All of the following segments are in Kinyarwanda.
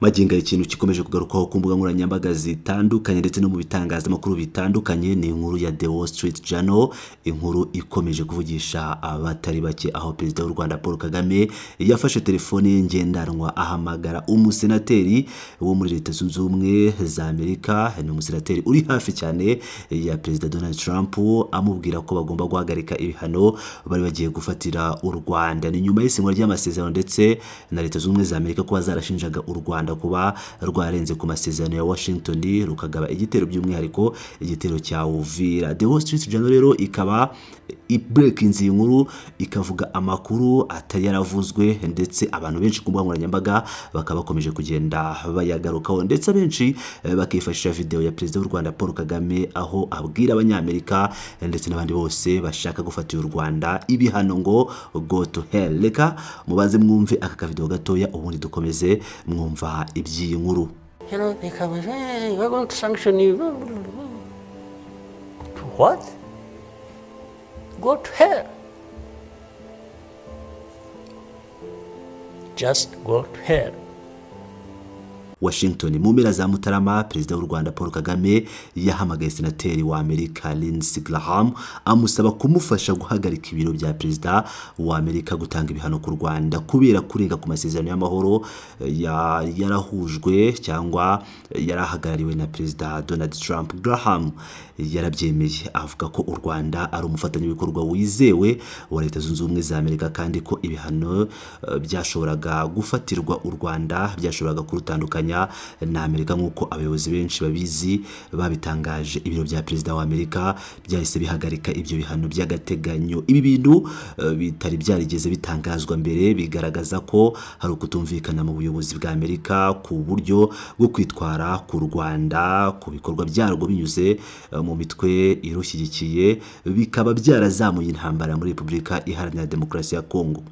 magingo ikintu gikomeje kugarukaho ku mbuga nkoranyambaga zitandukanye ndetse no mu bitangazamakuru bitandukanye ni inkuru ya The Wall Street Journal, inkuru ikomeje kuvugisha abatari bake, aho perezida w'u Rwanda Paul Kagame yafashe telefone ye ngendanwa ahamagara umusenateri wo muri Leta Zunze Ubumwe za Amerika. Ni umusenateri uri hafi cyane ya perezida Donald Trump, amubwira ko bagomba guhagarika ibihano bari bagiye gufatira u Rwanda. Ni nyuma y'isinywa ry'amasezerano ndetse na Leta Zunze Ubumwe za Amerika kuba zarashinjaga u Rwanda kuba rwarenze ku masezerano ya Washington rukagaba igitero by'umwihariko igitero cya Uvira. The Wall Street Journal rero ikaba breaking inkuru ikavuga amakuru atari yaravuzwe, ndetse abantu benshi ku mbuga nkoranyambaga bakaba bakomeje kugenda bayagarukaho, ndetse benshi bakifashisha video ya perezida w'u Rwanda Paul Kagame aho abwira abanyamerika ndetse n'abandi bose bashaka gufatira u Rwanda ibihano ngo go to hell. Reka mubaze mwumve aka video gatoya ubundi dukomeze mwumva iby'iyi nkuru. They come and say, hey, we're going to sanction you. To what? Go to hell. Just go to hell. Washington mu mpera za Mutarama, perezida w'u Rwanda Paul Kagame yahamagaye senateri wa Amerika Lindsey Graham amusaba kumufasha guhagarika ibiro bya perezida wa Amerika gutanga ibihano ku Rwanda kubera kurenga ku masezerano y'amahoro yarahujwe cyangwa yarahagarariwe na perezida Donald Trump. Graham yarabyemeye avuga ko u Rwanda ari umufatanyabikorwa wizewe wa Leta Zunze Ubumwe za Amerika, kandi ko ibihano byashoboraga gufatirwa u Rwanda byashoboraga kurutandukanya na Amerika nk'uko abayobozi benshi babizi babitangaje. Ibiro bya perezida wa Amerika byahise bihagarika ibyo bihano by'agateganyo. Ibi bintu bitari byarigeze bitangazwa mbere, bigaragaza ko hari ukutumvikana mu buyobozi bwa Amerika ku buryo bwo kwitwara ku Rwanda ku bikorwa byarwo binyuze mu mitwe irushyigikiye, bikaba byarazamuye intambara muri Repubulika Iharanira Demokarasi ya Kongo.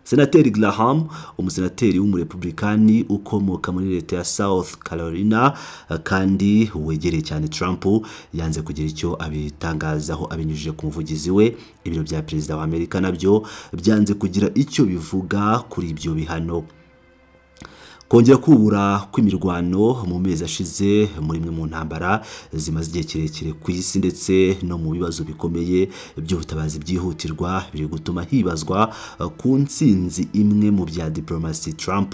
Senateri Graham, umusenateri w'umurepublikani ukomoka muri leta ya South Carolina kandi wegereye cyane Trump, yanze kugira icyo abitangazaho abinyujije ku muvugizi we. Ibiro bya perezida wa Amerika nabyo byanze kugira icyo bivuga kuri ibyo bihano. Kongera kubura kw'imirwano mu mezi ashize muri imwe mu ntambara zimaze igihe kirekire ku isi ndetse no mu bibazo bikomeye by'ubutabazi byihutirwa biri gutuma hibazwa ku ntsinzi imwe mu bya diplomasi Trump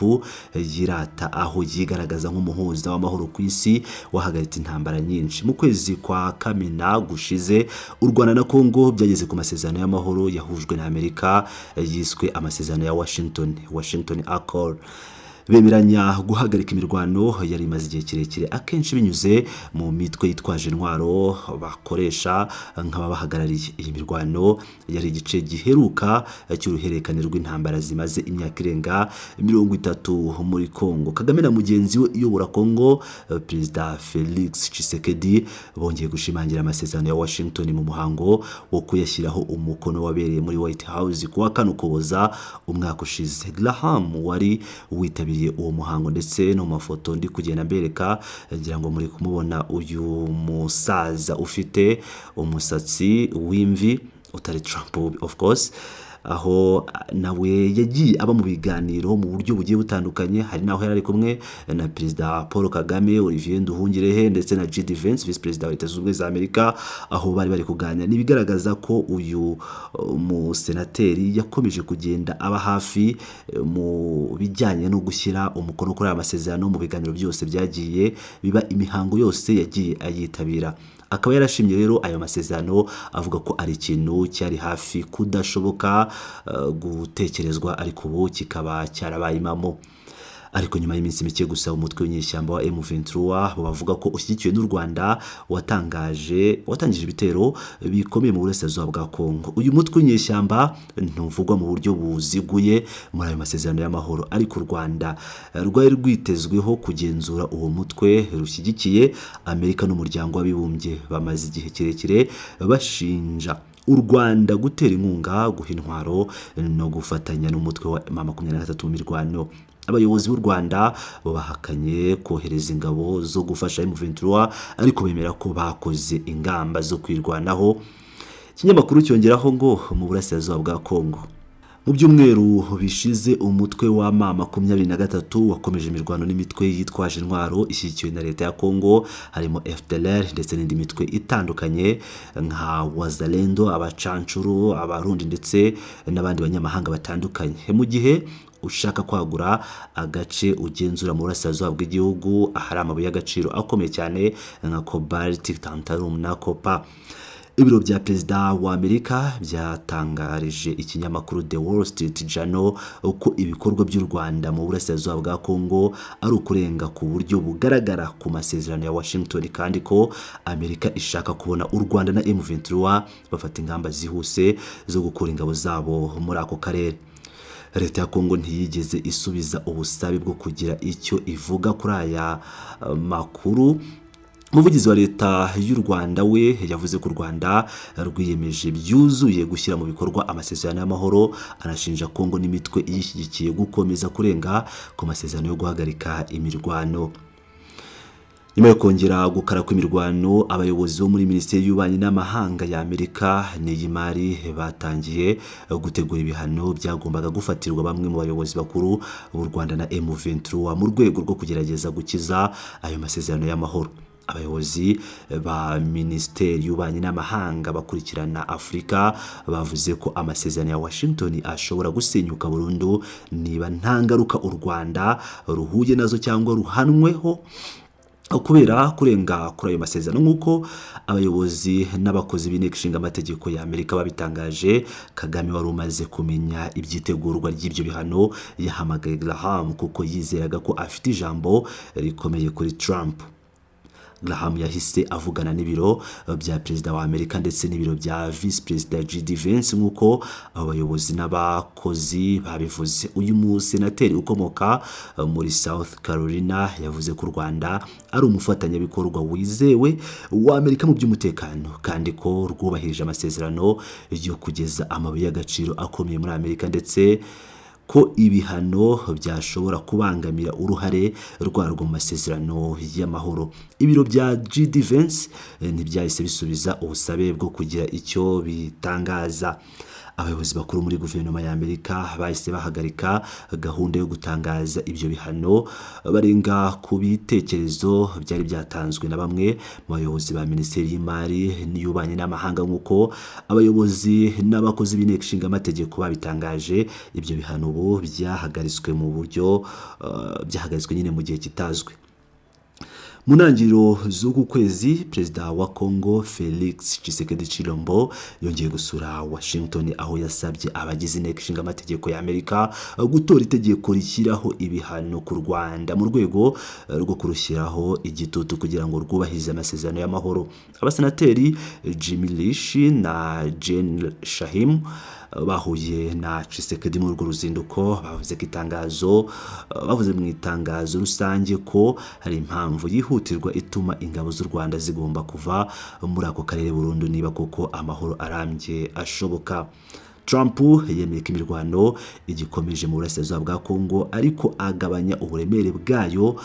yirata, aho yigaragaza nk'umuhuza w'amahoro ku isi wahagaritse intambara nyinshi. Mu kwezi kwa Kamena gushize u Rwanda na Kongo byageze ku masezerano y'amahoro yahujwe na Amerika yiswe amasezerano ya Washington Accord. Bemeranya guhagarika imirwano yari imaze igihe kirekire, akenshi binyuze mu mitwe yitwaje intwaro bakoresha nk'ababahagarariye. Iyi mirwano yari igice giheruka cy'uruhererekane rw'intambara zimaze imyaka irenga 30 muri Kongo. Kagame na mugenzi we uyobora Kongo perezida Felix Tshisekedi bongeye gushimangira amasezerano ya Washington mu muhango wo kuyashyiraho umukono wabereye muri White House kuwa 5 Ukuboza umwaka ushize. Graham wari witabiriye uwo muhango ndetse no mafoto ndi kugenda mbereka, ngira ngo muri kumubona uyu musaza ufite umusatsi w'imvi utari Trump of course, aho nawe yagiye aba mu biganiro mu buryo bugiye butandukanye. Hari naho yari kumwe na perezida Paul Kagame, Olivier Nduhungirehe ndetse na JD Vance, vice perezida wa Leta Zunze Ubumwe za Amerika, aho bari kuganira. Nibigaragaza ko uyu musenateri yakomeje kugenda aba hafi mu bijyanye no gushyira umukono kuri aya masezerano mu biganiro byose byagiye biba, imihango yose yagiye ayitabira. Akaba yarashimye rero ayo masezerano avuga ko ari ikintu cyari hafi kudashoboka gutekerezwa, ariko ubu kikaba cyarabaye impamo. Ariko nyuma y'iminsi mike gusa umutwe w'inyeshyamba wa M23 bavuga ko ushyigikiwe n'u Rwanda watangije ibitero bikomeye mu burasirazuba bwa Kongo. Uyu mutwe w'inyeshyamba ntuvugwa mu buryo buziguye muri ayo masezerano y'amahoro, ariko u Rwanda rwari rwitezweho kugenzura uwo mutwe rushyigikiye Amerika n'umuryango w'abibumbye. Bamaze igihe kirekire bashinja u Rwanda gutera inkunga, guha intwaro no gufatanya n'umutwe wa M23 mu mirwano. Abayobozi b'u Rwanda bahakanye kohereza ingabo zo gufasha M23, ariko bemera ko bakoze ingamba zo kwirwanaho. Ikinyamakuru cyongeraho ngo mu burasirazuba bwa Kongo mu byumweru bishize umutwe wa M23 wakomeje imirwano n'imitwe yitwaje intwaro ishyigikiwe na leta ya Kongo harimo FDLR ndetse n'indi mitwe itandukanye nka Wazalendo, abacancuru, abarundi ndetse n'abandi banyamahanga batandukanye. Mu gihe ushaka kwagura agace ugenzura mu burasirazuba bw'igihugu ahari amabuye y'agaciro akomeye cyane nka cobalt, tantalum na copper. Ibiro bya perezida wa Amerika byatangarije ikinyamakuru The Wall Street Journal uko ibikorwa by'u Rwanda mu burasirazuba bwa Kongo ari ukurenga ku buryo bugaragara ku masezerano ya Washington kandi ko Amerika ishaka kubona u Rwanda na M23 bafata ingamba zihuse zo gukura ingabo zabo muri ako karere. Leta ya Kongo ntiyigeze isubiza ubusabe bwo kugira icyo ivuga kuri aya makuru. Umuvugizi wa leta y'u Rwanda we yavuze ko u Rwanda rwiyemeje byuzuye gushyira mu bikorwa amasezerano y'amahoro, anashinja Kongo n'imitwe iyishyigikiye gukomeza kurenga ku masezerano yo guhagarika imirwano. Nyuma yo kongera gukara kw'imirwano, abayobozi bo muri Minisiteri y'Ububanyi n'Amahanga ya Amerika n'iy'imari batangiye gutegura ibihano byagombaga gufatirwa bamwe mu bayobozi bakuru b'u Rwanda na M23 mu rwego rwo kugerageza gukiza ayo masezerano y'amahoro. Abayobozi ba Minisiteri y'Ububanyi n'Amahanga bakurikirana Afurika bavuze ko amasezerano ya Washington ashobora gusenyuka burundu niba nta ngaruka u Rwanda ruhuye nazo cyangwa ruhanweho kubera kurenga kuri ayo masezerano. Nk'uko abayobozi n'abakozi b'inteko ishinga amategeko ya Amerika babitangaje, Kagame wari umaze kumenya ibyitegurwa ry'ibyo bihano yahamagaye Graham kuko yizeraga ko afite ijambo rikomeye kuri Trump. Graham yahise avugana n'ibiro bya perezida wa Amerika ndetse n'ibiro bya vice perezida J.D. Vance nk'uko abayobozi n'abakozi babivuze. Uyu musenateri ukomoka muri South Carolina yavuze ko u Rwanda ari umufatanyabikorwa wizewe wa Amerika mu by'umutekano kandi ko rwubahirije amasezerano yo kugeza amabuye y'agaciro akomeye muri Amerika ndetse ko ibihano byashobora kubangamira uruhare rwarwo mu masezerano y'amahoro. Ibiro bya J.D. Vance ntibyahise bisubiza ubusabe bwo kugira icyo bitangaza. Abayobozi bakuru muri guverinoma ya Amerika bahise bahagarika gahunda yo gutangaza ibyo bihano barenga ku bitekerezo byari byatanzwe na bamwe mu bayobozi ba Minisiteri y'Imari n'Ububanyi n'Amahanga nk'uko abayobozi n'abakozi b'inteko ishinga amategeko babitangaje. Ibyo bihano ubu byahagaritswe mu buryo byahagaritswe nyine mu gihe kitazwi. Mu ntangiriro z'uku kwezi, perezida wa Kongo Felix Tshisekedi Tshilombo yongeye gusura Washington aho yasabye abagize inteko ishinga amategeko ya Amerika gutora itegeko rishyiraho ibihano ku Rwanda mu rwego rwo kurushyiraho igitutu kugira ngo rwubahirize amasezerano y'amahoro. Abasenateri Jimmy Risch na Jen Shahim bahuye na Tshisekedi muri urwo ruzinduko bavuze mu itangazo rusange ko hari impamvu yihutirwa ituma ingabo z'u Rwanda zigomba kuva muri ako karere burundu niba koko amahoro arambye ashoboka. Trump yemeye ko imirwano igikomeje mu burasirazuba bwa Kongo ariko agabanya uburemere bwayo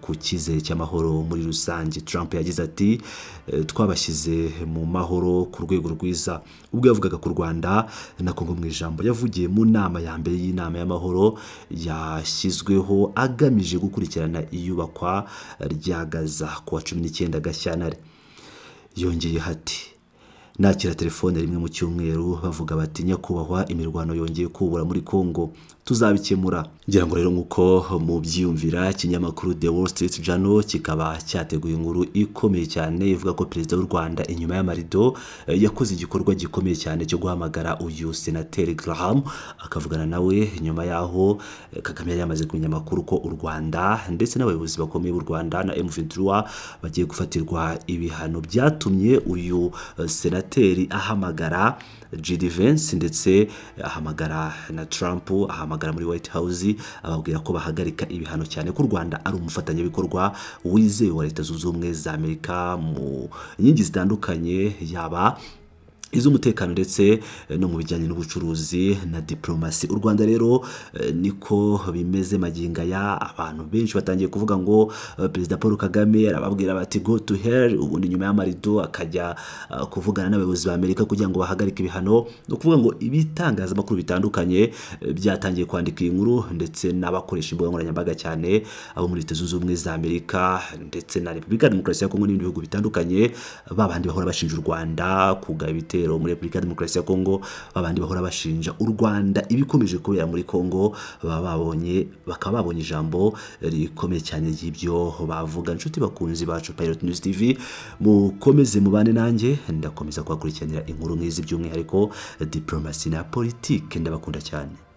ku cyizere cy'amahoro muri rusange. Trump yagize ati twabashyize mu mahoro ku rwego rwiza. Ubwo yavugaga ku Rwanda na Kongo mu ijambo yavugiye mu nama ya mbere y'inama y'amahoro yashyizweho agamije gukurikirana iyubakwa rya Gaza ku wa 19 Gashyantare. Yongeye ati nakira telefone rimwe mu cyumweru bavuga bati nyakubahwa imirwano yongeye kubura muri Kongo, tuzabikemura. Ngira ngo rero nk'uko mu byiyumvira ikinyamakuru The Wall Street Journal kikaba cyateguye inkuru ikomeye cyane ivuga ko perezida w'u Rwanda inyuma y'amarido yakoze igikorwa gikomeye cyane cyo guhamagara uyu senateri Graham akavugana nawe nyuma yaho Kagame yari yamaze kumenya amakuru ko u Rwanda ndetse n'abayobozi bakomeye b'u Rwanda na M23 bagiye gufatirwa ibihano byatumye uyu senateri ahamagara J.D. Vance ndetse ahamagara na Trump, ahamagara muri White House ababwira ko bahagarika ibihano cyane ko u Rwanda ari umufatanyabikorwa wizewe wa Leta Zunze Ubumwe za Amerika mu nyingi zitandukanye yaba iz'umutekano ndetse no mu bijyanye n'ubucuruzi na diplomasi. U Rwanda rero niko bimeze maginga ya abantu benshi batangiye kuvuga ngo Perezida Paul Kagame arababwira bati go to hell, ubundi nyuma y'amarido akajya kuvugana n'abayobozi ba Amerika kugira ngo bahagarike ibihano. No kuvuga ngo ibitangazamakuru bitandukanye byatangiye kwandika iyi nkuru, ndetse n'abakoresha imbuga nkoranyambaga cyane abo muri Leta Zunze Ubumwe za Amerika ndetse na Repubulika ya Demokarasi ya Kongo n'ibindi bihugu bitandukanye, babandi bahora bashinja u Rwanda kugaba ibitero muri Repubulika ya Demokarasi ya Kongo, babandi bahora bashinja u Rwanda ibikomeje kubera muri Kongo, bakaba babonye ijambo rikomeye cyane ry'ibyo bavuga. Inshuti bakunzi bacu Pilot News TV, mukomeze mubane nanjye, ndakomeza kubakurikiranira inkuru nk'izi by'umwihariko diplomasi na politike. Ndabakunda cyane.